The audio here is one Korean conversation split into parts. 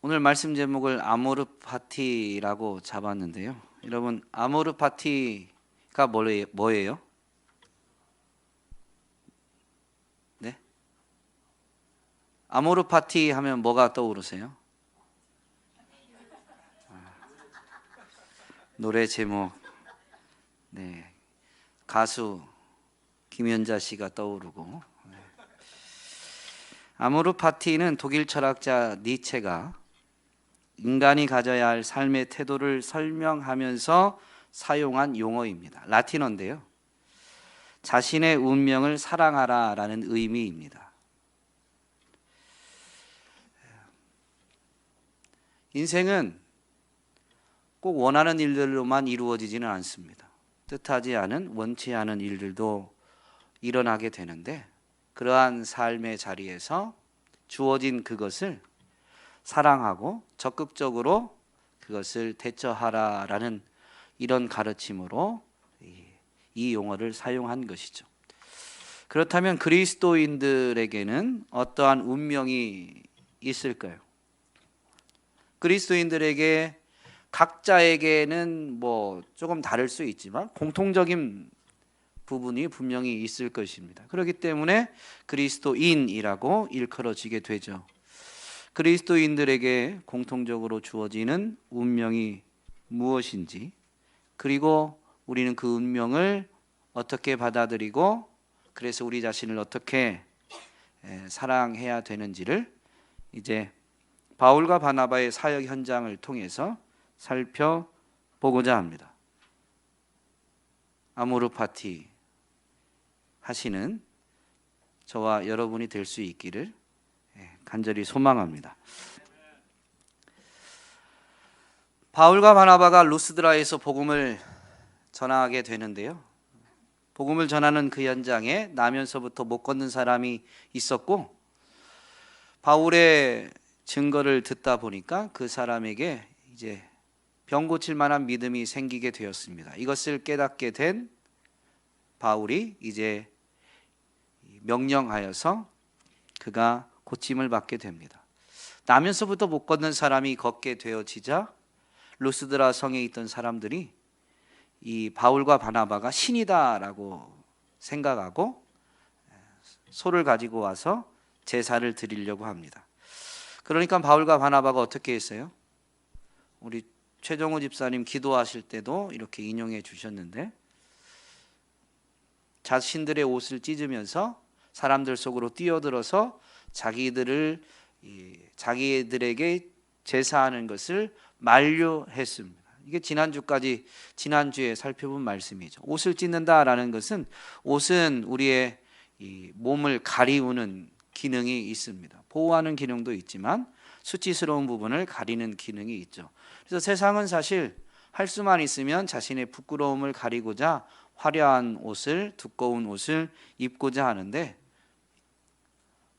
오늘 말씀 제목을 아모르 파티라고 잡았는데요. 여러분, 아모르 파티가 뭐예요? 네? 아모르 파티 하면 뭐가 떠오르세요? 노래 제목. 네. 가수 김연자 씨가 떠오르고. 아모르 파티는 독일 철학자 니체가 인간이 가져야 할 삶의 태도를 설명하면서 사용한 용어입니다. 라틴어인데요. 자신의 운명을 사랑하라라는 의미입니다. 인생은 꼭 원하는 일들로만 이루어지지는 않습니다. 뜻하지 않은, 원치 않은 일들도 일어나게 되는데, 그러한 삶의 자리에서 주어진 그것을 사랑하고 적극적으로 그것을 대처하라라는 이런 가르침으로 이 용어를 사용한 것이죠. 그렇다면 그리스도인들에게는 어떠한 운명이 있을까요? 그리스도인들에게 각자에게는 조금 다를 수 있지만 공통적인 부분이 분명히 있을 것입니다. 그렇기 때문에 그리스도인이라고 일컬어지게 되죠. 그리스도인들에게 공통적으로 주어지는 운명이 무엇인지, 그리고 우리는 그 운명을 어떻게 받아들이고 그래서 우리 자신을 어떻게 사랑해야 되는지를 이제 바울과 바나바의 사역 현장을 통해서 살펴보고자 합니다. 아모르 파티 하시는 저와 여러분이 될 수 있기를 간절히 소망합니다. 바울과 바나바가 루스드라에서 복음을 전하게 되는데요. 복음을 전하는 그 현장에 나면서부터 못 걷는 사람이 있었고, 바울의 증거를 듣다 보니까 그 사람에게 이제 병 고칠 만한 믿음이 생기게 되었습니다. 이것을 깨닫게 된 바울이 이제 명령하여서 그가 고침을 받게 됩니다. 나면서부터 못 걷는 사람이 걷게 되어지자 루스드라 성에 있던 사람들이 이 바울과 바나바가 신이다라고 생각하고 소를 가지고 와서 제사를 드리려고 합니다. 그러니까 바울과 바나바가 어떻게 했어요? 우리 최정호 집사님 기도하실 때도 이렇게 인용해 주셨는데, 자신들의 옷을 찢으면서 사람들 속으로 뛰어들어서 자기들에게 제사하는 것을 만류했습니다. 이게 지난주에 살펴본 말씀이죠. 옷을 찢는다라는 것은, 옷은 우리의 이 몸을 가리우는 기능이 있습니다. 보호하는 기능도 있지만 수치스러운 부분을 가리는 기능이 있죠. 그래서 세상은 사실 할 수만 있으면 자신의 부끄러움을 가리고자 화려한 옷을, 두꺼운 옷을 입고자 하는데,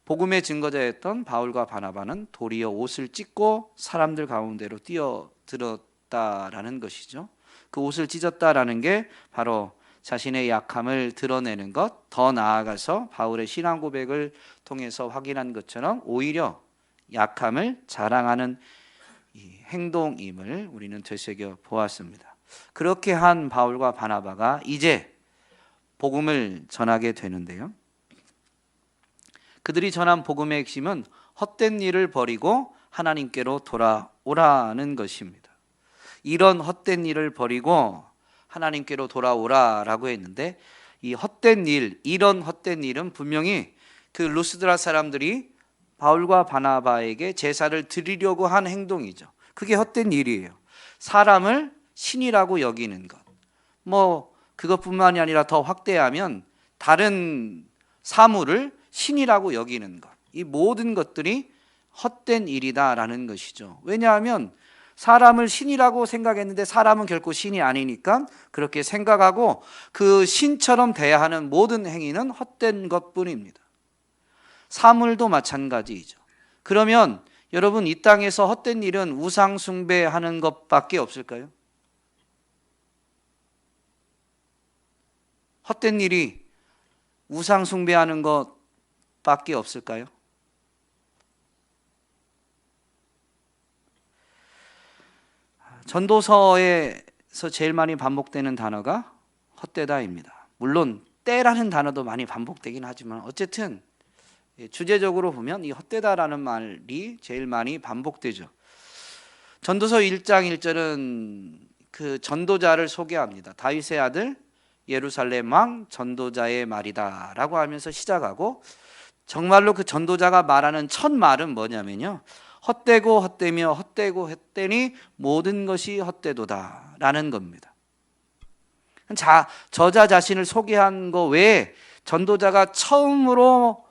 복음의 증거자였던 바울과 바나바는 도리어 옷을 찢고 사람들 가운데로 뛰어들었다라는 것이죠. 그 옷을 찢었다라는 게 바로 자신의 약함을 드러내는 것, 더 나아가서 바울의 신앙 고백을 통해서 확인한 것처럼 오히려 약함을 자랑하는 이 행동임을 우리는 되새겨 보았습니다. 그렇게 한 바울과 바나바가 이제 복음을 전하게 되는데요. 그들이 전한 복음의 핵심은 헛된 일을 버리고 하나님께로 돌아오라는 것입니다. 이런 헛된 일을 버리고 하나님께로 돌아오라라고 했는데, 이 헛된 일, 이런 헛된 일은 분명히 그 루스드라 사람들이 바울과 바나바에게 제사를 드리려고 한 행동이죠. 그게 헛된 일이에요. 사람을 신이라고 여기는 것. 그것뿐만이 아니라 더 확대하면 다른 사물을 신이라고 여기는 것. 이 모든 것들이 헛된 일이다라는 것이죠. 왜냐하면 사람을 신이라고 생각했는데 사람은 결코 신이 아니니까 그렇게 생각하고 그 신처럼 대하는 모든 행위는 헛된 것뿐입니다. 사물도 마찬가지이죠. 그러면 여러분, 이 땅에서 헛된 일은 우상 숭배하는 것밖에 없을까요? 헛된 일이 우상 숭배하는 것밖에 없을까요? 전도서에서 제일 많이 반복되는 단어가 헛되다입니다. 물론 때라는 단어도 많이 반복되긴 하지만 어쨌든 주제적으로 보면 이 헛되다라는 말이 제일 많이 반복되죠. 전도서 1장 1절은 그 전도자를 소개합니다. 다윗의 아들 예루살렘 왕 전도자의 말이다 라고 하면서 시작하고, 정말로 그 전도자가 말하는 첫 말은 뭐냐면요, 헛되고 헛되며 헛되고 헛되니 모든 것이 헛되도다 라는 겁니다. 저자 자신을 소개한 거 외에 전도자가 처음으로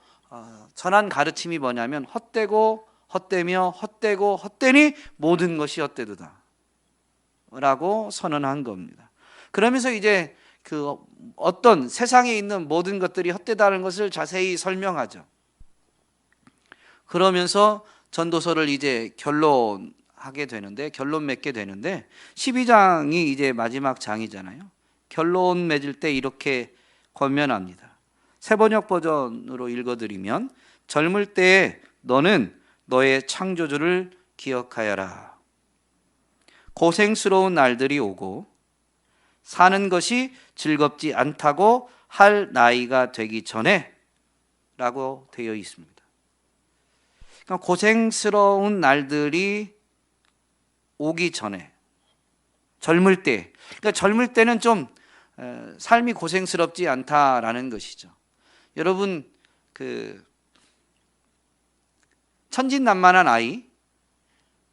전한 가르침이 뭐냐면 헛되고 헛되며 헛되고 헛되니 모든 것이 헛되도다 라고 선언한 겁니다. 그러면서 이제 그 어떤 세상에 있는 모든 것들이 헛되다는 것을 자세히 설명하죠. 그러면서 전도서를 이제 결론 맺게 되는데 12장이 이제 마지막 장이잖아요. 결론 맺을 때 이렇게 권면합니다. 새번역 버전으로 읽어드리면, 젊을 때에 너는 너의 창조주를 기억하여라. 고생스러운 날들이 오고 사는 것이 즐겁지 않다고 할 나이가 되기 전에 라고 되어 있습니다. 그러니까 고생스러운 날들이 오기 전에, 젊을 때, 그러니까 젊을 때는 좀 삶이 고생스럽지 않다라는 것이죠. 여러분, 그 천진난만한 아이,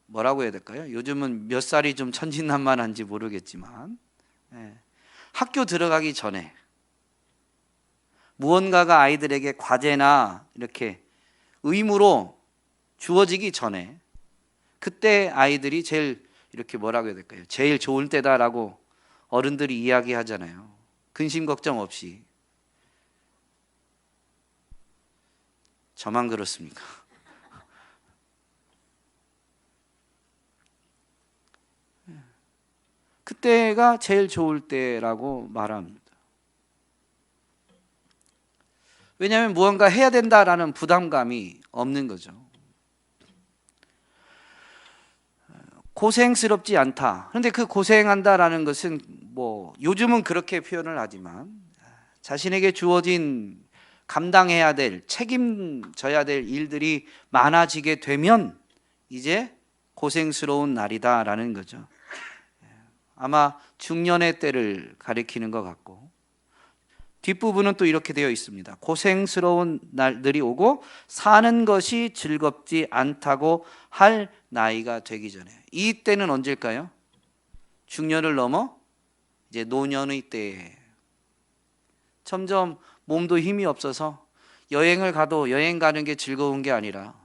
뭐라고 해야 될까요? 요즘은 몇 살이 좀 천진난만한지 모르겠지만, 학교 들어가기 전에 무언가가 아이들에게 과제나 이렇게 의무로 주어지기 전에, 그때 아이들이 제일 이렇게 뭐라고 해야 될까요? 제일 좋을 때다라고 어른들이 이야기하잖아요. 근심 걱정 없이. 저만 그렇습니까? 그때가 제일 좋을 때라고 말합니다. 왜냐하면 무언가 해야 된다라는 부담감이 없는 거죠. 고생스럽지 않다. 그런데 그 고생한다라는 것은 뭐 요즘은 그렇게 표현을 하지만, 자신에게 주어진 감당해야 될, 책임져야 될 일들이 많아지게 되면 이제 고생스러운 날이다라는 거죠. 아마 중년의 때를 가리키는 것 같고, 뒷부분은 또 이렇게 되어 있습니다. 고생스러운 날들이 오고 사는 것이 즐겁지 않다고 할 나이가 되기 전에. 이 때는 언제일까요? 중년을 넘어 이제 노년의 때에 점점 몸도 힘이 없어서 여행을 가도 여행 가는 게 즐거운 게 아니라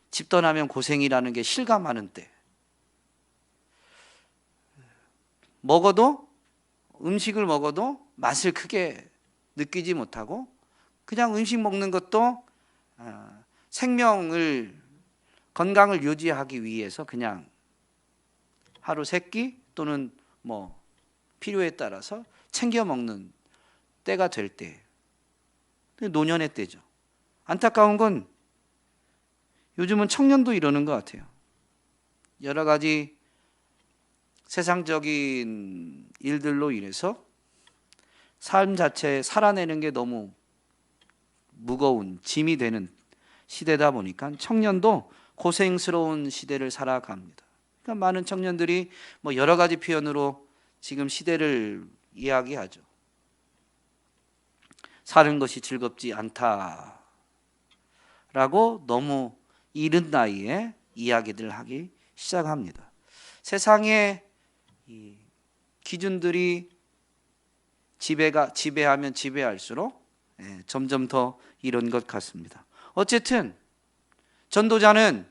집 떠나면 고생이라는 게 실감하는 때, 음식을 먹어도 맛을 크게 느끼지 못하고 그냥 음식 먹는 것도 건강을 유지하기 위해서 그냥 하루 3끼 또는 뭐 필요에 따라서 챙겨 먹는 때가 될 때, 노년의 때죠. 안타까운 건 요즘은 청년도 이러는 것 같아요. 여러 가지 세상적인 일들로 인해서 삶 자체에 살아내는 게 너무 무거운 짐이 되는 시대다 보니까 청년도 고생스러운 시대를 살아갑니다. 그러니까 많은 청년들이 뭐 여러 가지 표현으로 지금 시대를 이야기하죠. 사는 것이 즐겁지 않다라고 너무 이른 나이에 이야기들 하기 시작합니다. 세상의 이 기준들이 지배하면 지배할수록 점점 더 이런 것 같습니다. 어쨌든 전도자는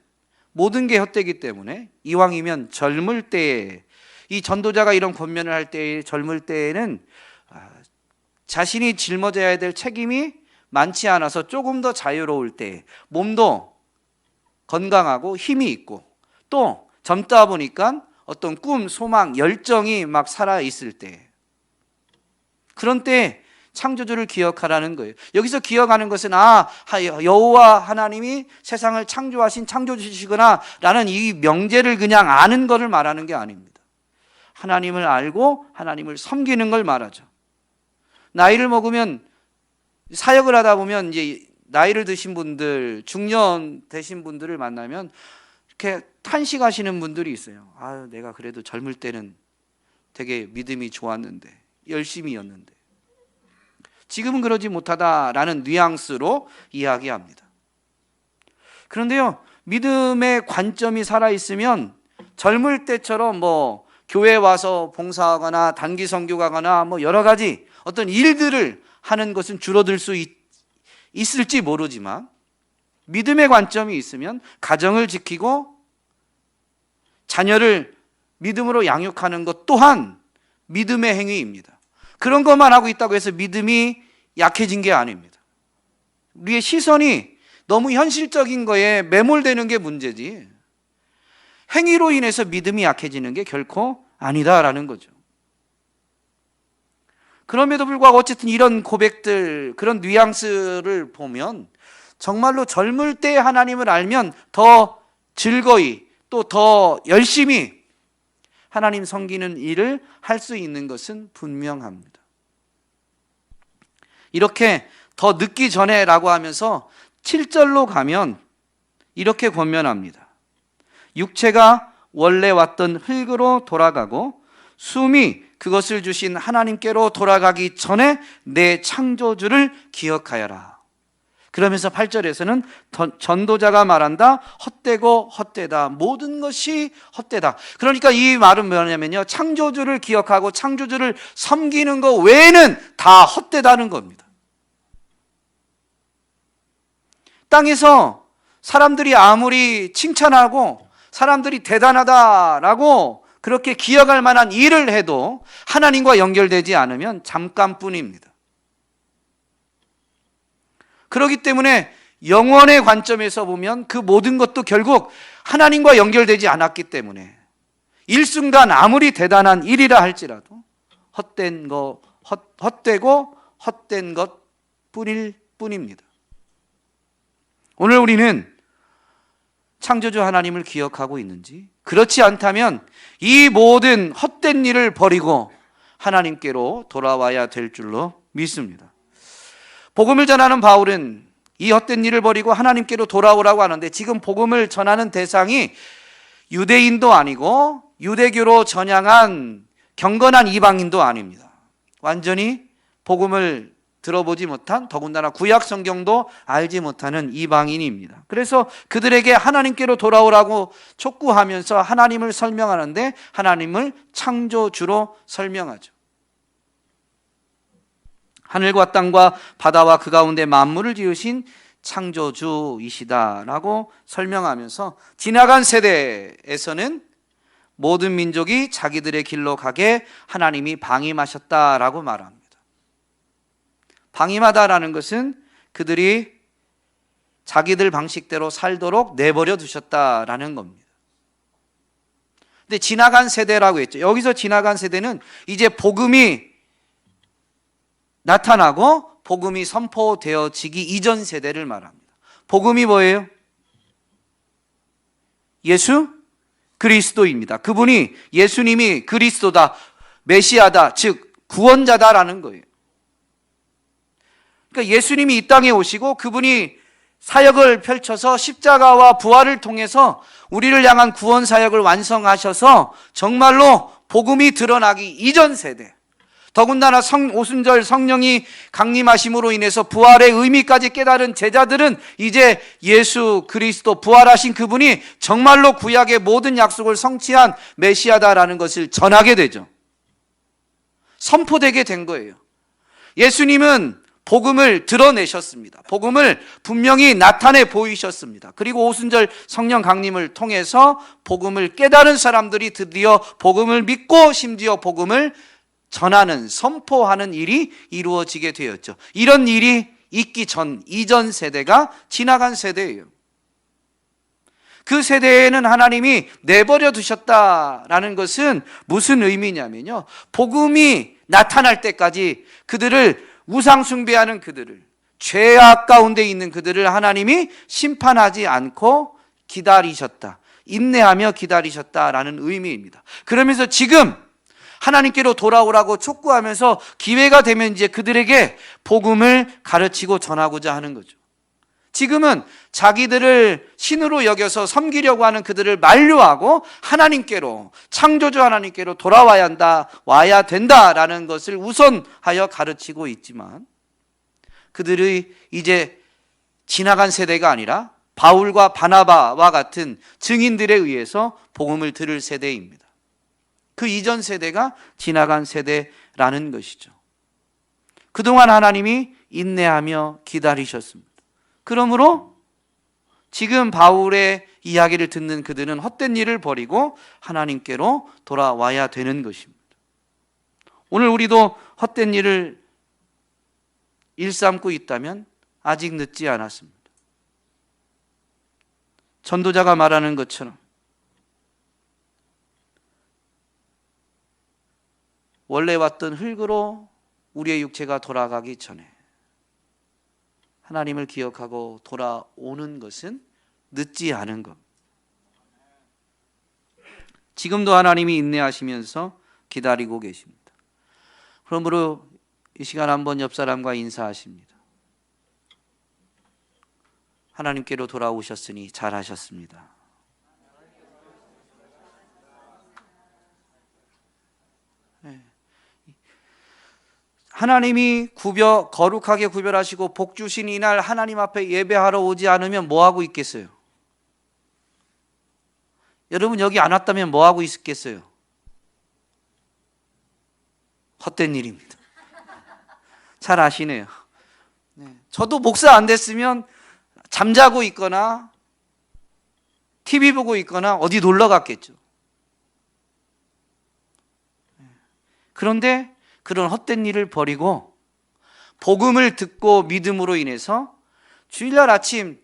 모든 게 헛되기 때문에 이왕이면 젊을 때에, 이 전도자가 이런 권면을 할 때 젊을 때에는 자신이 짊어져야 될 책임이 많지 않아서 조금 더 자유로울 때, 몸도 건강하고 힘이 있고 또 젊다 보니까 어떤 꿈, 소망, 열정이 막 살아있을 때, 그런 때 창조주를 기억하라는 거예요. 여기서 기억하는 것은 여호와 하나님이 세상을 창조하신 창조주시구나 라는 이 명제를 그냥 아는 것을 말하는 게 아닙니다. 하나님을 알고 하나님을 섬기는 걸 말하죠. 나이를 먹으면 사역을 하다 보면 이제 나이를 드신 분들, 중년 되신 분들을 만나면 이렇게 탄식하시는 분들이 있어요. 내가 그래도 젊을 때는 되게 믿음이 좋았는데, 열심히였는데 지금은 그러지 못하다라는 뉘앙스로 이야기합니다. 그런데요, 믿음의 관점이 살아있으면 젊을 때처럼 교회 와서 봉사하거나 단기 선교 가거나 여러 가지 어떤 일들을 하는 것은 줄어들 수 있을지 모르지만, 믿음의 관점이 있으면 가정을 지키고 자녀를 믿음으로 양육하는 것 또한 믿음의 행위입니다. 그런 것만 하고 있다고 해서 믿음이 약해진 게 아닙니다. 우리의 시선이 너무 현실적인 거에 매몰되는 게 문제지, 행위로 인해서 믿음이 약해지는 게 결코 아니다라는 거죠. 그럼에도 불구하고 어쨌든 이런 고백들, 그런 뉘앙스를 보면 정말로 젊을 때 하나님을 알면 더 즐거이 또 더 열심히 하나님 섬기는 일을 할 수 있는 것은 분명합니다. 이렇게 더 늦기 전에라고 하면서 7절로 가면 이렇게 권면합니다. 육체가 원래 왔던 흙으로 돌아가고 숨이 그것을 주신 하나님께로 돌아가기 전에 내 창조주를 기억하여라. 그러면서 8절에서는 전도자가 말한다. 헛되고 헛되다. 모든 것이 헛되다. 그러니까 이 말은 뭐냐면요, 창조주를 기억하고 창조주를 섬기는 것 외에는 다 헛되다는 겁니다. 땅에서 사람들이 아무리 칭찬하고 사람들이 대단하다라고 그렇게 기억할 만한 일을 해도 하나님과 연결되지 않으면 잠깐뿐입니다. 그렇기 때문에 영원의 관점에서 보면 그 모든 것도 결국 하나님과 연결되지 않았기 때문에 일순간 아무리 대단한 일이라 할지라도 헛되고 헛된 것 뿐입니다. 오늘 우리는 창조주 하나님을 기억하고 있는지, 그렇지 않다면 이 모든 헛된 일을 버리고 하나님께로 돌아와야 될 줄로 믿습니다. 복음을 전하는 바울은 이 헛된 일을 버리고 하나님께로 돌아오라고 하는데, 지금 복음을 전하는 대상이 유대인도 아니고 유대교로 전향한 경건한 이방인도 아닙니다. 완전히 복음을 들어보지 못한, 더군다나 구약 성경도 알지 못하는 이방인입니다. 그래서 그들에게 하나님께로 돌아오라고 촉구하면서 하나님을 설명하는데 하나님을 창조주로 설명하죠. 하늘과 땅과 바다와 그 가운데 만물을 지으신 창조주이시다라고 설명하면서 지나간 세대에서는 모든 민족이 자기들의 길로 가게 하나님이 방임하셨다라고 말합니다. 방임하다라는 것은 그들이 자기들 방식대로 살도록 내버려 두셨다라는 겁니다. 근데 지나간 세대라고 했죠. 여기서 지나간 세대는 이제 복음이 나타나고 복음이 선포되어지기 이전 세대를 말합니다. 복음이 뭐예요? 예수 그리스도입니다. 그분이, 예수님이 그리스도다, 메시아다, 즉 구원자다라는 거예요. 그러니까 예수님이 이 땅에 오시고 그분이 사역을 펼쳐서 십자가와 부활을 통해서 우리를 향한 구원 사역을 완성하셔서 정말로 복음이 드러나기 이전 세대, 더군다나 오순절 성령이 강림하심으로 인해서 부활의 의미까지 깨달은 제자들은 이제 예수 그리스도, 부활하신 그분이 정말로 구약의 모든 약속을 성취한 메시아다라는 것을 전하게 되죠. 선포되게 된 거예요. 예수님은 복음을 드러내셨습니다. 복음을 분명히 나타내 보이셨습니다. 그리고 오순절 성령 강림을 통해서 복음을 깨달은 사람들이 드디어 복음을 믿고 심지어 복음을 전하는, 선포하는 일이 이루어지게 되었죠. 이런 일이 있기 전, 이전 세대가 지나간 세대예요. 그 세대에는 하나님이 내버려 두셨다라는 것은 무슨 의미냐면요, 복음이 나타날 때까지 그들을 우상 숭배하는 그들을, 죄악 가운데 있는 그들을 하나님이 심판하지 않고 기다리셨다. 인내하며 기다리셨다라는 의미입니다. 그러면서 지금 하나님께로 돌아오라고 촉구하면서 기회가 되면 이제 그들에게 복음을 가르치고 전하고자 하는 거죠. 지금은 자기들을 신으로 여겨서 섬기려고 하는 그들을 만류하고 하나님께로, 창조주 하나님께로 돌아와야 한다, 와야 된다라는 것을 우선하여 가르치고 있지만, 그들의 이제 지나간 세대가 아니라 바울과 바나바와 같은 증인들에 의해서 복음을 들을 세대입니다. 그 이전 세대가 지나간 세대라는 것이죠. 그동안 하나님이 인내하며 기다리셨습니다. 그러므로 지금 바울의 이야기를 듣는 그들은 헛된 일을 버리고 하나님께로 돌아와야 되는 것입니다. 오늘 우리도 헛된 일을 일삼고 있다면 아직 늦지 않았습니다. 전도자가 말하는 것처럼 원래 왔던 흙으로 우리의 육체가 돌아가기 전에 하나님을 기억하고 돌아오는 것은 늦지 않은 것. 지금도 하나님이 인내하시면서 기다리고 계십니다. 그러므로 이 시간 한번 옆 사람과 인사하십니다. 하나님께로 돌아오셨으니 잘하셨습니다. 하나님이 거룩하게 구별하시고 복 주신 이날 하나님 앞에 예배하러 오지 않으면 뭐 하고 있겠어요? 여러분 여기 안 왔다면 뭐 하고 있겠어요? 헛된 일입니다. 잘 아시네요. 저도 목사 안 됐으면 잠자고 있거나 TV 보고 있거나 어디 놀러 갔겠죠. 그런데 그런 헛된 일을 버리고 복음을 듣고 믿음으로 인해서 주일날 아침,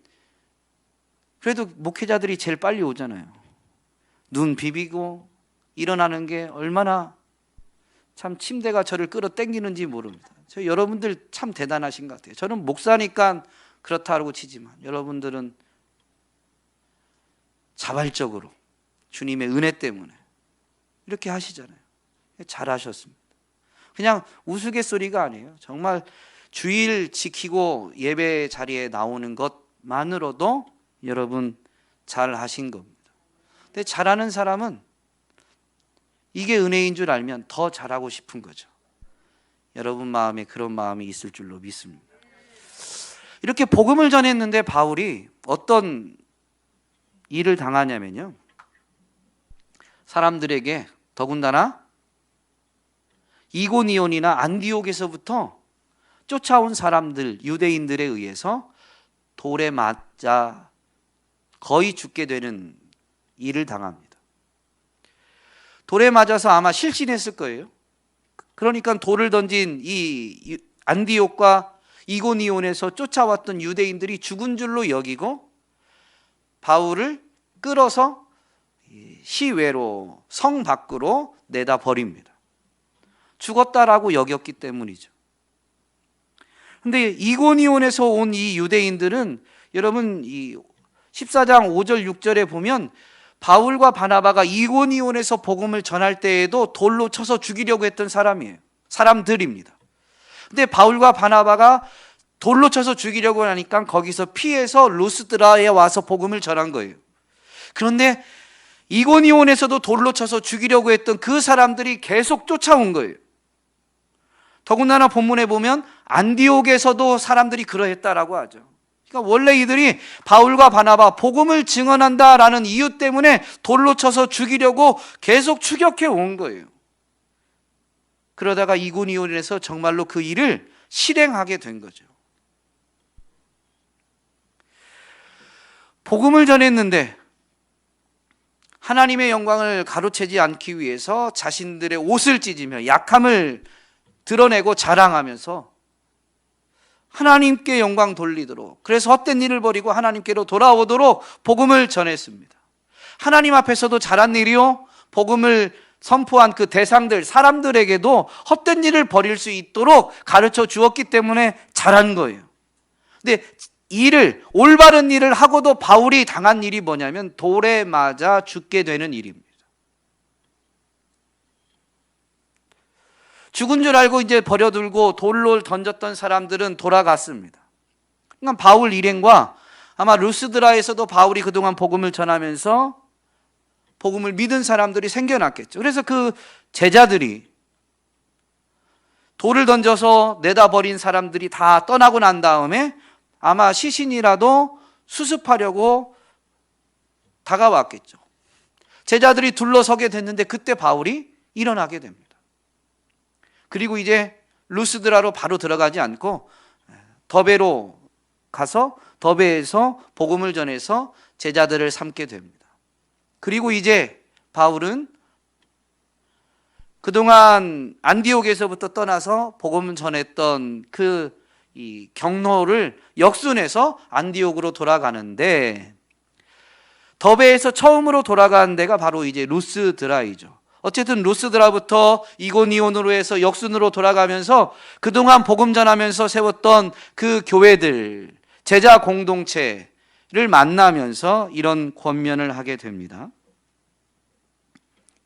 그래도 목회자들이 제일 빨리 오잖아요. 눈 비비고 일어나는 게 얼마나 참 침대가 저를 끌어당기는지 모릅니다. 저 여러분들 참 대단하신 것 같아요. 저는 목사니까 그렇다고 치지만 여러분들은 자발적으로 주님의 은혜 때문에 이렇게 하시잖아요. 잘하셨습니다. 그냥 우스갯소리가 아니에요. 정말 주일 지키고 예배 자리에 나오는 것만으로도 여러분 잘하신 겁니다. 근데 잘하는 사람은 이게 은혜인 줄 알면 더 잘하고 싶은 거죠. 여러분 마음에 그런 마음이 있을 줄로 믿습니다. 이렇게 복음을 전했는데 바울이 어떤 일을 당하냐면요, 사람들에게 더군다나 이고니온이나 안디옥에서부터 쫓아온 사람들, 유대인들에 의해서 돌에 맞아 거의 죽게 되는 일을 당합니다. 돌에 맞아서 아마 실신했을 거예요. 그러니까 돌을 던진 이 안디옥과 이고니온에서 쫓아왔던 유대인들이 죽은 줄로 여기고 바울을 끌어서 시외로, 성 밖으로 내다 버립니다. 죽었다라고 여겼기 때문이죠. 근데 이고니온에서 온 이 유대인들은 여러분 이 14장 5절 6절에 보면 바울과 바나바가 이고니온에서 복음을 전할 때에도 돌로 쳐서 죽이려고 했던 사람들입니다. 근데 바울과 바나바가 돌로 쳐서 죽이려고 하니까 거기서 피해서 루스드라에 와서 복음을 전한 거예요. 그런데 이고니온에서도 돌로 쳐서 죽이려고 했던 그 사람들이 계속 쫓아온 거예요. 더군다나 본문에 보면 안디옥에서도 사람들이 그러했다라고 하죠. 그러니까 원래 이들이 바울과 바나바 복음을 증언한다라는 이유 때문에 돌로 쳐서 죽이려고 계속 추격해 온 거예요. 그러다가 이고니온에서 정말로 그 일을 실행하게 된 거죠. 복음을 전했는데 하나님의 영광을 가로채지 않기 위해서 자신들의 옷을 찢으며 약함을 드러내고 자랑하면서 하나님께 영광 돌리도록, 그래서 헛된 일을 버리고 하나님께로 돌아오도록 복음을 전했습니다. 하나님 앞에서도 잘한 일이요, 복음을 선포한 그 대상들, 사람들에게도 헛된 일을 벌일 수 있도록 가르쳐 주었기 때문에 잘한 거예요. 근데 올바른 일을 하고도 바울이 당한 일이 뭐냐면 돌에 맞아 죽게 되는 일입니다. 죽은 줄 알고 이제 버려두고 돌로 던졌던 사람들은 돌아갔습니다. 그러니까 바울 일행과 아마 루스드라에서도 바울이 그동안 복음을 전하면서 복음을 믿은 사람들이 생겨났겠죠. 그래서 그 제자들이 돌을 던져서 내다 버린 사람들이 다 떠나고 난 다음에 아마 시신이라도 수습하려고 다가왔겠죠. 제자들이 둘러서게 됐는데 그때 바울이 일어나게 됩니다. 그리고 이제 루스드라로 바로 들어가지 않고 더베로 가서 더베에서 복음을 전해서 제자들을 삼게 됩니다. 그리고 이제 바울은 그동안 안디옥에서부터 떠나서 복음을 전했던 이 경로를 역순해서 안디옥으로 돌아가는데 더베에서 처음으로 돌아간 데가 바로 이제 루스드라이죠. 어쨌든 루스드라부터 이고니온으로 해서 역순으로 돌아가면서 그동안 복음 전하면서 세웠던 그 교회들, 제자 공동체를 만나면서 이런 권면을 하게 됩니다.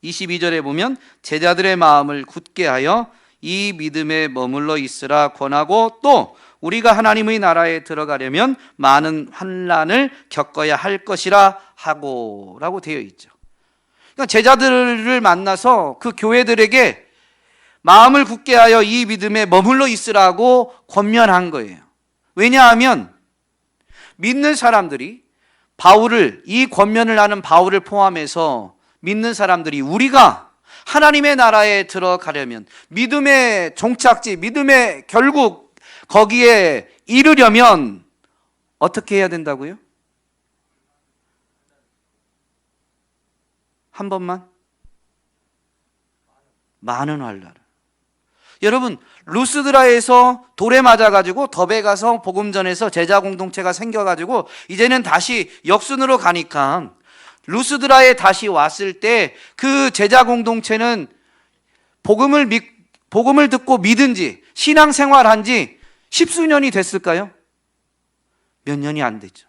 22절에 보면 제자들의 마음을 굳게 하여 이 믿음에 머물러 있으라 권하고 또 우리가 하나님의 나라에 들어가려면 많은 환난을 겪어야 할 것이라 하고 라고 되어 있죠. 그러니까 제자들을 만나서 그 교회들에게 마음을 굳게 하여 이 믿음에 머물러 있으라고 권면한 거예요. 왜냐하면 믿는 사람들이 이 권면을 하는 바울을 포함해서 믿는 사람들이 우리가 하나님의 나라에 들어가려면 믿음의 종착지, 믿음의 결국 거기에 이르려면 어떻게 해야 된다고요? 한 번만? 많은 환난을. 여러분, 루스드라에서 돌에 맞아가지고 더베 가서 복음 전해서 제자 공동체가 생겨가지고 이제는 다시 역순으로 가니까 루스드라에 다시 왔을 때 그 제자 공동체는 복음을 듣고 믿은 지, 신앙생활한 지 십수년이 됐을까요? 몇 년이 안 됐죠.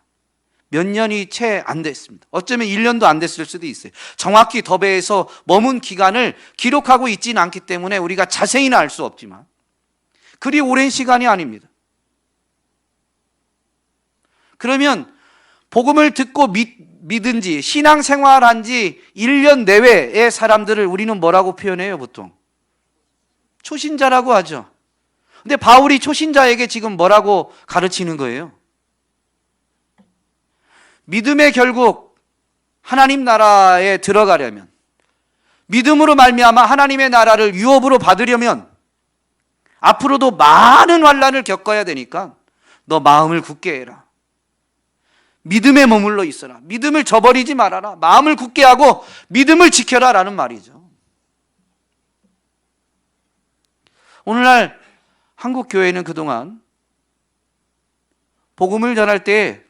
몇 년이 채 안 됐습니다. 어쩌면 1년도 안 됐을 수도 있어요. 정확히 더베에서 머문 기간을 기록하고 있지는 않기 때문에 우리가 자세히는 알 수 없지만 그리 오랜 시간이 아닙니다. 그러면 복음을 듣고 믿은 지, 신앙생활한 지 1년 내외의 사람들을 우리는 뭐라고 표현해요, 보통? 초신자라고 하죠. 근데 바울이 초신자에게 지금 뭐라고 가르치는 거예요? 믿음의 결국 하나님 나라에 들어가려면, 믿음으로 말미암아 하나님의 나라를 유업으로 받으려면 앞으로도 많은 환난을 겪어야 되니까 너 마음을 굳게 해라. 믿음에 머물러 있어라. 믿음을 저버리지 말아라. 마음을 굳게 하고 믿음을 지켜라 라는 말이죠. 오늘날 한국 교회는 그동안 복음을 전할 때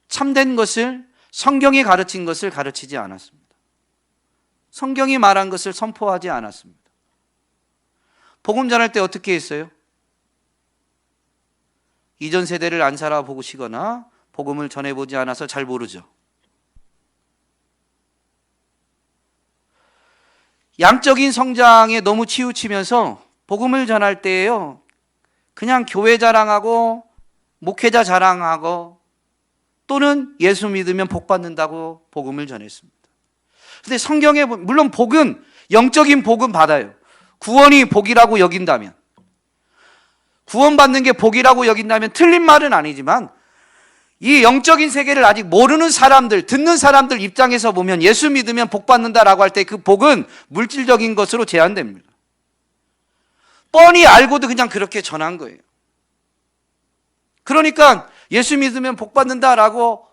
참된 것을, 성경이 가르친 것을 가르치지 않았습니다. 성경이 말한 것을 선포하지 않았습니다. 복음 전할 때 어떻게 했어요? 이전 세대를 안 살아보시거나 복음을 전해보지 않아서 잘 모르죠. 양적인 성장에 너무 치우치면서 복음을 전할 때에요, 그냥 교회 자랑하고 목회자 자랑하고 또는 예수 믿으면 복 받는다고 복음을 전했습니다. 근데 성경에 물론 복은 영적인 복은 받아요. 구원이 복이라고 여긴다면, 구원받는 게 복이라고 여긴다면 틀린 말은 아니지만 이 영적인 세계를 아직 모르는 사람들, 듣는 사람들 입장에서 보면 예수 믿으면 복 받는다라고 할 때 그 복은 물질적인 것으로 제한됩니다. 뻔히 알고도 그냥 그렇게 전한 거예요. 그러니까 예수 믿으면 복 받는다라고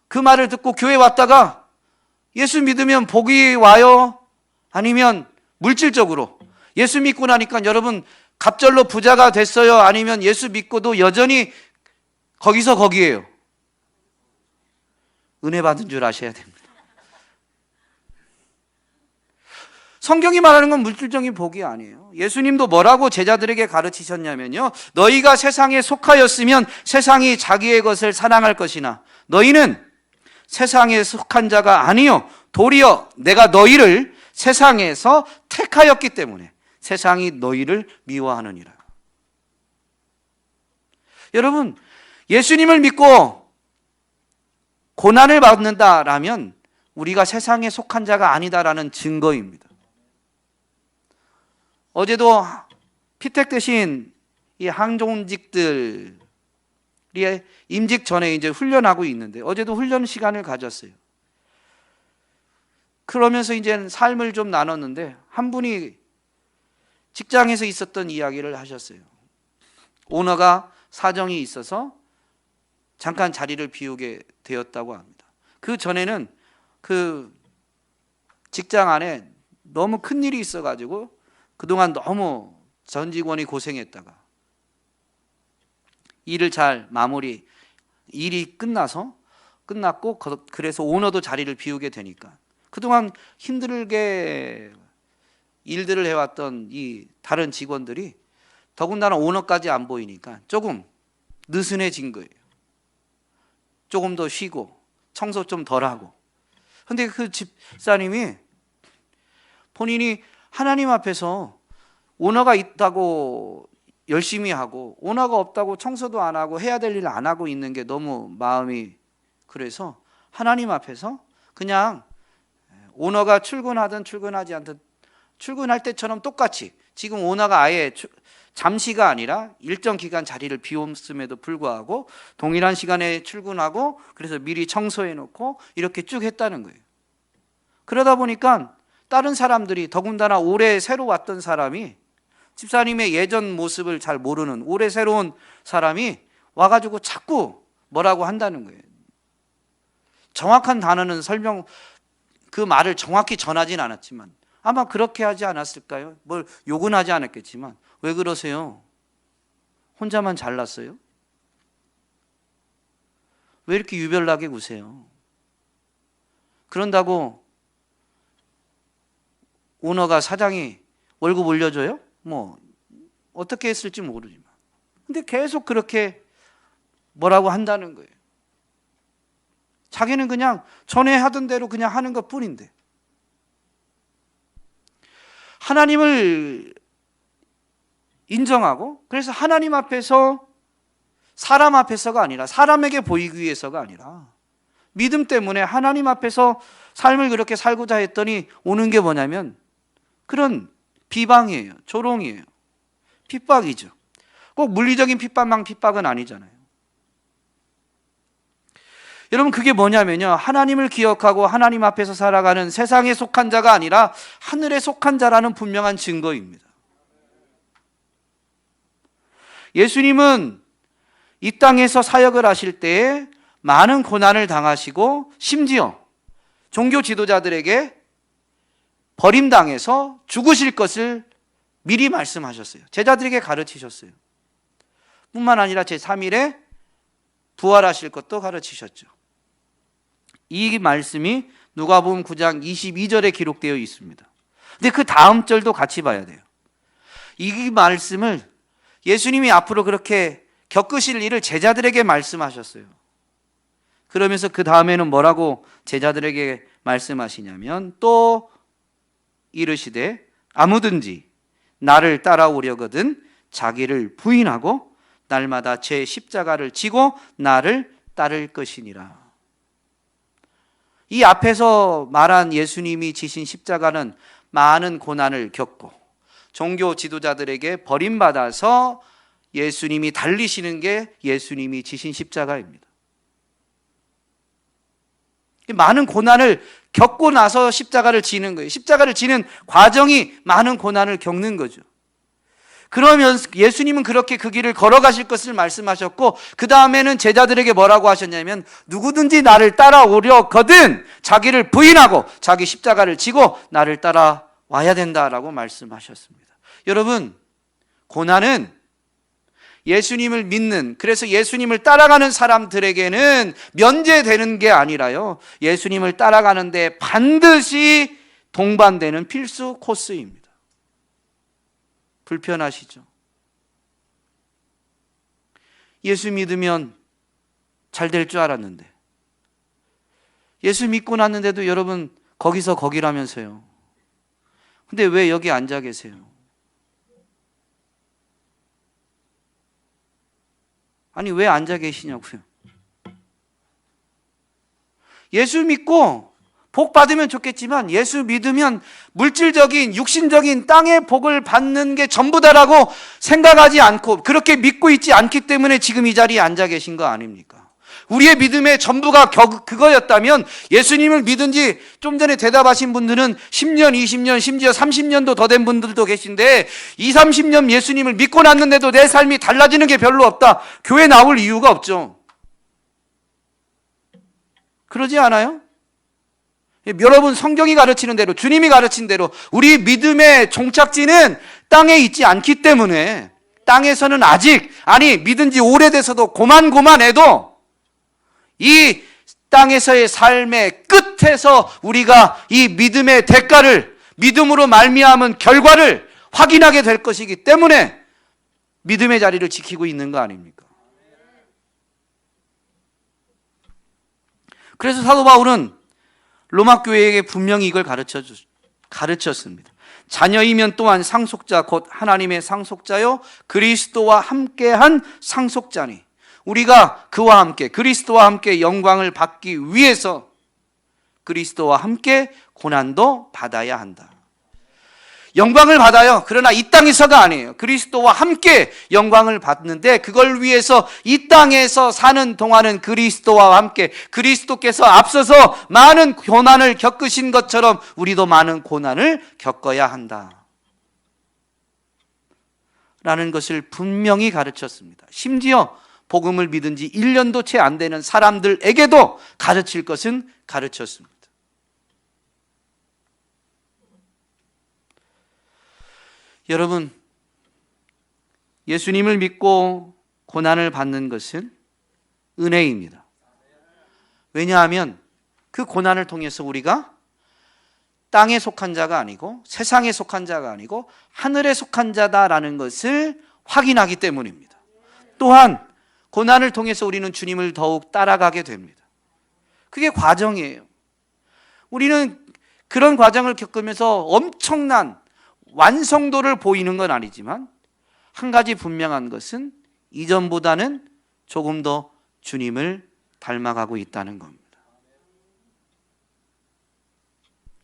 그 말을 듣고 교회 왔다가 예수 믿으면 복이 와요? 아니면 물질적으로 예수 믿고 나니까 여러분 갑절로 부자가 됐어요? 아니면 예수 믿고도 여전히 거기서 거기에요? 은혜 받은 줄 아셔야 됩니다. 성경이 말하는 건 물질적인 복이 아니에요. 예수님도 뭐라고 제자들에게 가르치셨냐면요, 너희가 세상에 속하였으면 세상이 자기의 것을 사랑할 것이나 너희는 세상에 속한 자가 아니요 도리어 내가 너희를 세상에서 택하였기 때문에 세상이 너희를 미워하느니라. 여러분, 예수님을 믿고 고난을 받는다라면 우리가 세상에 속한 자가 아니다라는 증거입니다. 어제도 피택되신 이 항종직들이 임직 전에 이제 훈련하고 있는데 어제도 훈련 시간을 가졌어요. 그러면서 이제 삶을 좀 나눴는데 한 분이 직장에서 있었던 이야기를 하셨어요. 오너가 사정이 있어서 잠깐 자리를 비우게 되었다고 합니다. 그 전에는 그 직장 안에 너무 큰 일이 있어가지고 그동안 너무 전 직원이 고생했다가 일을 잘 일이 끝났고 그래서 오너도 자리를 비우게 되니까 그동안 힘들게 일들을 해왔던 이 다른 직원들이 더군다나 오너까지 안 보이니까 조금 느슨해진 거예요. 조금 더 쉬고 청소 좀 덜 하고. 근데 그 집사님이 본인이 하나님 앞에서 오너가 있다고 열심히 하고 오너가 없다고 청소도 안 하고 해야 될 일 안 하고 있는 게 너무 마음이 그래서 하나님 앞에서 그냥 오너가 출근하든 출근하지 않든 출근할 때처럼 똑같이 지금 오너가 아예 잠시가 아니라 일정 기간 자리를 비웠음에도 불구하고 동일한 시간에 출근하고 그래서 미리 청소해 놓고 이렇게 쭉 했다는 거예요. 그러다 보니까 다른 사람들이 더군다나 올해 새로 왔던 사람이 집사님의 예전 모습을 잘 모르는 올해 새로운 사람이 와가지고 자꾸 뭐라고 한다는 거예요. 정확한 단어는 그 말을 정확히 전하진 않았지만 아마 그렇게 하지 않았을까요? 뭘 욕은 하지 않았겠지만 왜 그러세요? 혼자만 잘났어요? 왜 이렇게 유별나게 구세요? 그런다고 오너가 사장이 월급 올려줘요? 뭐 어떻게 했을지 모르지만 근데 계속 그렇게 뭐라고 한다는 거예요. 자기는 그냥 전에 하던 대로 그냥 하는 것 뿐인데 하나님을 인정하고 그래서 하나님 앞에서 사람 앞에서가 아니라 사람에게 보이기 위해서가 아니라 믿음 때문에 하나님 앞에서 삶을 그렇게 살고자 했더니 오는 게 뭐냐면 그런 비방이에요. 조롱이에요. 핍박이죠. 꼭 물리적인 핍박은 아니잖아요. 여러분 그게 뭐냐면요, 하나님을 기억하고 하나님 앞에서 살아가는 세상에 속한 자가 아니라 하늘에 속한 자라는 분명한 증거입니다. 예수님은 이 땅에서 사역을 하실 때에 많은 고난을 당하시고 심지어 종교 지도자들에게 버림당해서 죽으실 것을 미리 말씀하셨어요. 제자들에게 가르치셨어요. 뿐만 아니라 제3일에 부활하실 것도 가르치셨죠. 이 말씀이 누가복음 9장 22절에 기록되어 있습니다. 근데 그 다음 절도 같이 봐야 돼요. 이 말씀을 예수님이 앞으로 그렇게 겪으실 일을 제자들에게 말씀하셨어요. 그러면서 그 다음에는 뭐라고 제자들에게 말씀하시냐면 또 이르시되 아무든지 나를 따라오려거든 자기를 부인하고 날마다 제 십자가를 지고 나를 따를 것이니라. 이 앞에서 말한 예수님이 지신 십자가는 많은 고난을 겪고 종교 지도자들에게 버림받아서 예수님이 달리시는 게 예수님이 지신 십자가입니다. 많은 고난을 겪고 나서 십자가를 지는 거예요. 십자가를 지는 과정이 많은 고난을 겪는 거죠. 그러면 예수님은 그렇게 그 길을 걸어가실 것을 말씀하셨고 그 다음에는 제자들에게 뭐라고 하셨냐면 누구든지 나를 따라오려거든 자기를 부인하고 자기 십자가를 지고 나를 따라와야 된다라고 말씀하셨습니다. 여러분, 고난은 예수님을 믿는, 그래서 예수님을 따라가는 사람들에게는 면제되는 게 아니라요, 예수님을 따라가는데 반드시 동반되는 필수 코스입니다. 불편하시죠? 예수 믿으면 잘 될 줄 알았는데, 예수 믿고 났는데도 여러분 거기서 거기라면서요. 근데 왜 여기 앉아 계세요? 아니, 왜 앉아 계시냐고요. 예수 믿고 복 받으면 좋겠지만 예수 믿으면 물질적인 육신적인 땅의 복을 받는 게 전부다라고 생각하지 않고 그렇게 믿고 있지 않기 때문에 지금 이 자리에 앉아 계신 거 아닙니까? 우리의 믿음의 전부가 그거였다면 예수님을 믿은 지 좀 전에 대답하신 분들은 10년, 20년, 심지어 30년도 더 된 분들도 계신데 20, 30년 예수님을 믿고 났는데도 내 삶이 달라지는 게 별로 없다. 교회 나올 이유가 없죠. 그러지 않아요? 여러분, 성경이 가르치는 대로, 주님이 가르친 대로 우리 믿음의 종착지는 땅에 있지 않기 때문에 땅에서는 아직, 아니 믿은 지 오래돼서도 고만고만해도 이 땅에서의 삶의 끝에서 우리가 이 믿음의 대가를, 믿음으로 말미암은 결과를 확인하게 될 것이기 때문에 믿음의 자리를 지키고 있는 거 아닙니까? 그래서 사도 바울은 로마 교회에게 분명히 이걸 가르쳤습니다. 자녀이면 또한 상속자 곧 하나님의 상속자요 그리스도와 함께한 상속자니 우리가 그와 함께 그리스도와 함께 영광을 받기 위해서 그리스도와 함께 고난도 받아야 한다. 영광을 받아요. 그러나 이 땅에서가 아니에요. 그리스도와 함께 영광을 받는데 그걸 위해서 이 땅에서 사는 동안은 그리스도와 함께 그리스도께서 앞서서 많은 고난을 겪으신 것처럼 우리도 많은 고난을 겪어야 한다. 라는 것을 분명히 가르쳤습니다. 심지어 복음을 믿은 지 1년도 채 안 되는 사람들에게도 가르칠 것은 가르쳤습니다. 여러분, 예수님을 믿고 고난을 받는 것은 은혜입니다. 왜냐하면 그 고난을 통해서 우리가 땅에 속한 자가 아니고 세상에 속한 자가 아니고 하늘에 속한 자다라는 것을 확인하기 때문입니다. 또한 고난을 통해서 우리는 주님을 더욱 따라가게 됩니다. 그게 과정이에요. 우리는 그런 과정을 겪으면서 엄청난 완성도를 보이는 건 아니지만 한 가지 분명한 것은 이전보다는 조금 더 주님을 닮아가고 있다는 겁니다.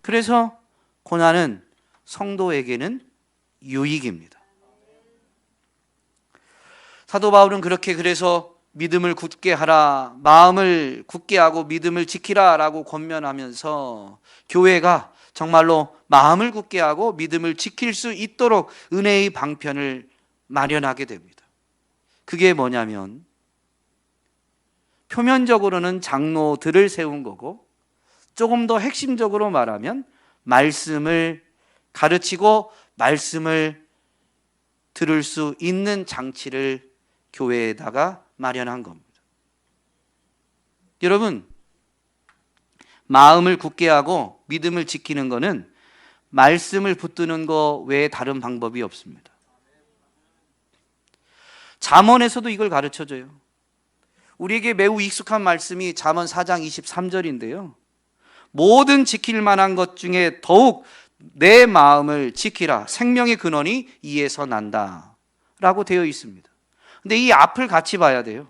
그래서 고난은 성도에게는 유익입니다. 사도 바울은 그렇게 그래서 믿음을 굳게 하라, 마음을 굳게 하고 믿음을 지키라 라고 권면하면서 교회가 정말로 마음을 굳게 하고 믿음을 지킬 수 있도록 은혜의 방편을 마련하게 됩니다. 그게 뭐냐면 표면적으로는 장로들을 세운 거고 조금 더 핵심적으로 말하면 말씀을 가르치고 말씀을 들을 수 있는 장치를 교회에다가 마련한 겁니다. 여러분, 마음을 굳게 하고 믿음을 지키는 것은 말씀을 붙드는 것 외에 다른 방법이 없습니다. 잠언에서도 이걸 가르쳐줘요. 우리에게 매우 익숙한 말씀이 잠언 4장 23절인데요. 모든 지킬 만한 것 중에 더욱 내 마음을 지키라. 생명의 근원이 이에서 난다. 라고 되어 있습니다. 근데 이 앞을 같이 봐야 돼요.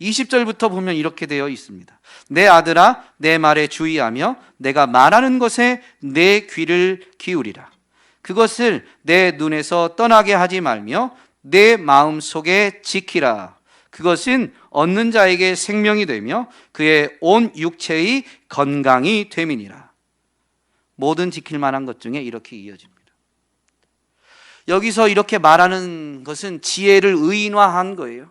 20절부터 보면 이렇게 되어 있습니다. 내 아들아 내 말에 주의하며 내가 말하는 것에 내 귀를 기울이라. 그것을 내 눈에서 떠나게 하지 말며 내 마음속에 지키라. 그것은 얻는 자에게 생명이 되며 그의 온 육체의 건강이 됨이니라. 모든 지킬 만한 것 중에 이렇게 이어집니다. 여기서 이렇게 말하는 것은 지혜를 의인화한 거예요.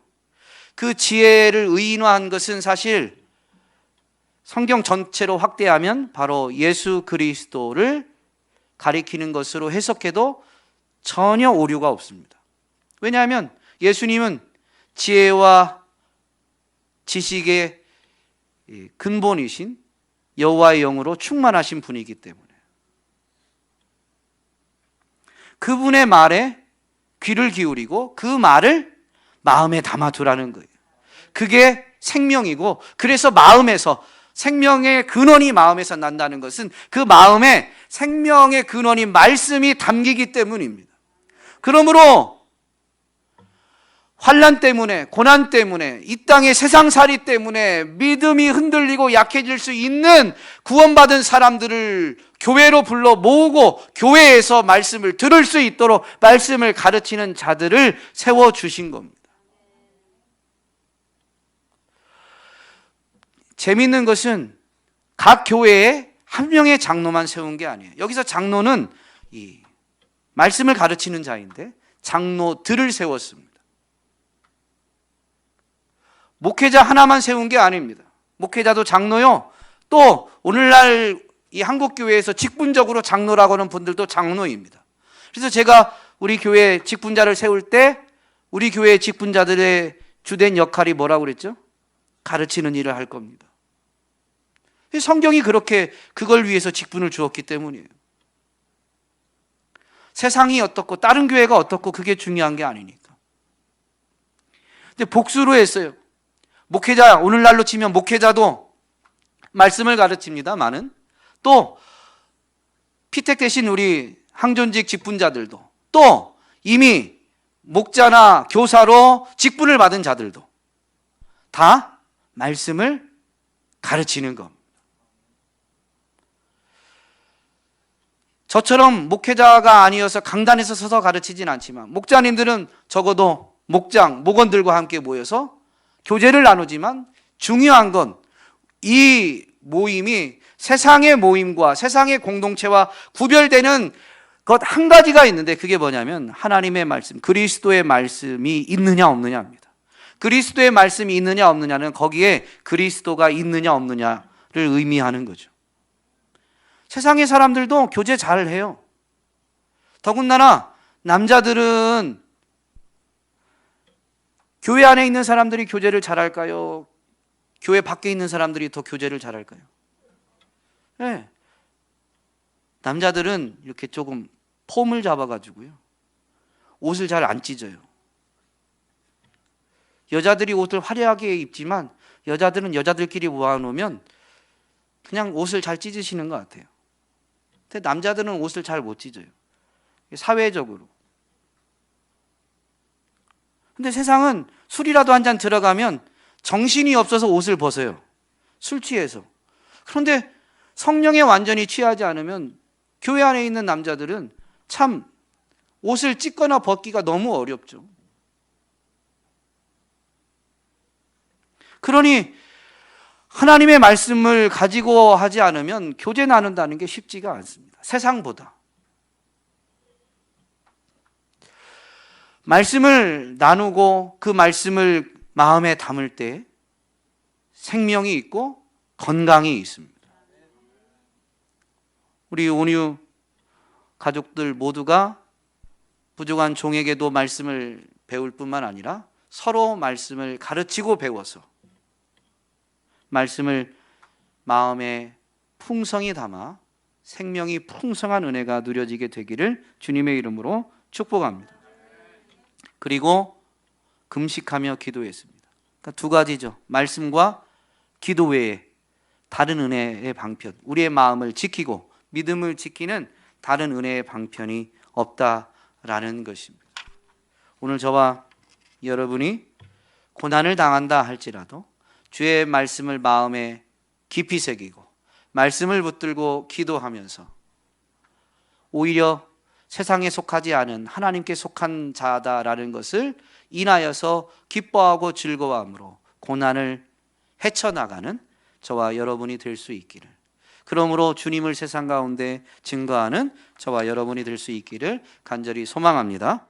그 지혜를 의인화한 것은 사실 성경 전체로 확대하면 바로 예수 그리스도를 가리키는 것으로 해석해도 전혀 오류가 없습니다. 왜냐하면 예수님은 지혜와 지식의 근본이신 여호와의 영으로 충만하신 분이기 때문에 그분의 말에 귀를 기울이고 그 말을 마음에 담아두라는 거예요. 그게 생명이고, 그래서 마음에서, 생명의 근원이 마음에서 난다는 것은 그 마음에 생명의 근원인 말씀이 담기기 때문입니다. 그러므로 환난 때문에, 고난 때문에, 이 땅의 세상살이 때문에 믿음이 흔들리고 약해질 수 있는 구원받은 사람들을 교회로 불러 모으고 교회에서 말씀을 들을 수 있도록 말씀을 가르치는 자들을 세워주신 겁니다. 재미있는 것은 각 교회에 한 명의 장로만 세운 게 아니에요. 여기서 장로는 이 말씀을 가르치는 자인데 장로들을 세웠습니다. 목회자 하나만 세운 게 아닙니다. 목회자도 장로요. 또 오늘날 이 한국교회에서 직분적으로 장로라고 하는 분들도 장로입니다. 그래서 제가 우리 교회 직분자를 세울 때 우리 교회 직분자들의 주된 역할이 뭐라고 그랬죠? 가르치는 일을 할 겁니다. 성경이 그렇게 그걸 위해서 직분을 주었기 때문이에요. 세상이 어떻고 다른 교회가 어떻고 그게 중요한 게 아니니까. 근데 복수로 했어요. 목회자, 오늘날로 치면 목회자도 말씀을 가르칩니다만은 또 피택 대신 우리 항존직 직분자들도 또 이미 목자나 교사로 직분을 받은 자들도 다 말씀을 가르치는 겁니다. 저처럼 목회자가 아니어서 강단에서 서서 가르치진 않지만 목자님들은 적어도 목장, 목원들과 함께 모여서 교제를 나누지만 중요한 건 이 모임이 세상의 모임과 세상의 공동체와 구별되는 것 한 가지가 있는데 그게 뭐냐면 하나님의 말씀, 그리스도의 말씀이 있느냐 없느냐입니다. 그리스도의 말씀이 있느냐 없느냐는 거기에 그리스도가 있느냐 없느냐를 의미하는 거죠. 세상의 사람들도 교제 잘 해요. 더군다나 남자들은 교회 안에 있는 사람들이 교제를 잘할까요? 교회 밖에 있는 사람들이 더 교제를 잘할까요? 네. 남자들은 이렇게 조금 폼을 잡아가지고요. 옷을 잘 안 찢어요. 여자들이 옷을 화려하게 입지만 여자들은 여자들끼리 모아놓으면 그냥 옷을 잘 찢으시는 것 같아요. 근데 남자들은 옷을 잘 못 찢어요. 사회적으로. 근데 세상은 술이라도 한 잔 들어가면 정신이 없어서 옷을 벗어요. 술 취해서. 그런데 성령에 완전히 취하지 않으면 교회 안에 있는 남자들은 참 옷을 찢거나 벗기가 너무 어렵죠. 그러니 하나님의 말씀을 가지고 하지 않으면 교제 나눈다는 게 쉽지가 않습니다. 세상보다. 말씀을 나누고 그 말씀을 마음에 담을 때 생명이 있고 건강이 있습니다. 우리 온유 가족들 모두가 부족한 종에게도 말씀을 배울 뿐만 아니라 서로 말씀을 가르치고 배워서 말씀을 마음에 풍성히 담아 생명이 풍성한 은혜가 누려지게 되기를 주님의 이름으로 축복합니다. 그리고 금식하며 기도했습니다. 그러니까 두 가지죠. 말씀과 기도 외에 다른 은혜의 방편, 우리의 마음을 지키고 믿음을 지키는 다른 은혜의 방편이 없다라는 것입니다. 오늘 저와 여러분이 고난을 당한다 할지라도 주의 말씀을 마음에 깊이 새기고 말씀을 붙들고 기도하면서 오히려 세상에 속하지 않은 하나님께 속한 자다라는 것을 인하여서 기뻐하고 즐거워함으로 고난을 헤쳐나가는 저와 여러분이 될 수 있기를, 그러므로 주님을 세상 가운데 증거하는 저와 여러분이 될 수 있기를 간절히 소망합니다.